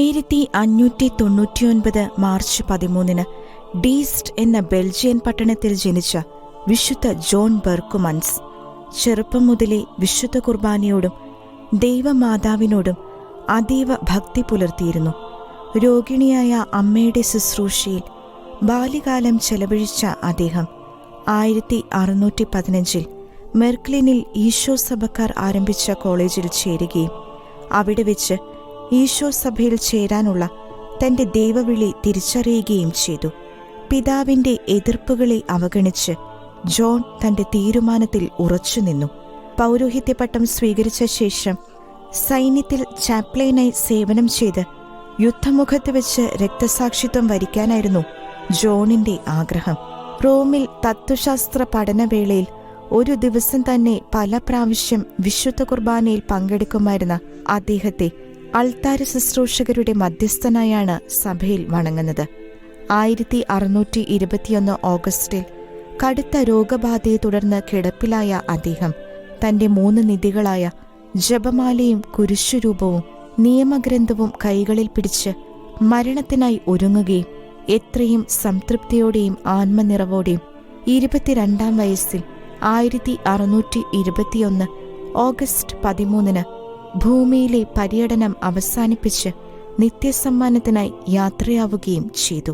1599 March 13 ഡീസ്റ്റ് എന്ന Belgian പട്ടണത്തിൽ ജനിച്ച വിശുദ്ധ ജോൺ ബെർക്കുമൻസ് ചെറുപ്പം മുതലേ വിശുദ്ധ കുർബാനയോടും ദൈവമാതാവിനോടും അതീവ ഭക്തി പുലർത്തിയിരുന്നു. രോഗിണിയായ അമ്മയുടെ ശുശ്രൂഷയിൽ ബാല്യകാലം ചെലവഴിച്ച അദ്ദേഹം 1615 മെർക്ലിനിൽ ഈശോ സഭക്കാർ ആരംഭിച്ച കോളേജിൽ ചേരുകയും അവിടെ വെച്ച് ഈശോ സഭയിൽ ചേരാനുള്ള തന്റെ ദൈവവിളി തിരിച്ചറിയുകയും ചെയ്തു. പിതാവിന്റെ എതിർപ്പുകളെ അവഗണിച്ച് ജോൺ തന്റെ തീരുമാനത്തിൽ ഉറച്ചുനിന്നു. പൗരോഹിത്യപട്ടം സ്വീകരിച്ച ശേഷം സൈന്യത്തിൽ ചാപ്ലിനായി സേവനം ചെയ്ത് യുദ്ധമുഖത്ത് വെച്ച് രക്തസാക്ഷിത്വം വരിക്കാനായിരുന്നു ജോണിന്റെ ആഗ്രഹം. റോമിൽ തത്വശാസ്ത്ര പഠനവേളയിൽ ഒരു ദിവസം തന്നെ പല പ്രാവശ്യം വിശുദ്ധ കുർബാനയിൽ പങ്കെടുക്കുമായിരുന്ന അദ്ദേഹത്തെ അൾത്താര ശുശ്രൂഷകരുടെ മധ്യസ്ഥനായാണ് സഭയിൽ വണങ്ങുന്നത്. 1621 ഓഗസ്റ്റിൽ കടുത്ത രോഗബാധയെ തുടർന്ന് കിടപ്പിലായ അദ്ദേഹം തന്റെ 3 നിധികളായ ജപമാലയും കുരിശുരൂപവും നിയമഗ്രന്ഥവും കൈകളിൽ പിടിച്ച് മരണത്തിനായി ഒരുങ്ങുകയും എത്രയും സംതൃപ്തിയോടെയും ആത്മനിറവോടെയും 22-ാം വയസ്സിൽ 1621 ഓഗസ്റ്റ് 13 ഭൂമിയിലെ പര്യടനം അവസാനിപ്പിച്ച് നിത്യസമ്മാനത്തിനായി യാത്രയാവുകയും ചെയ്തു.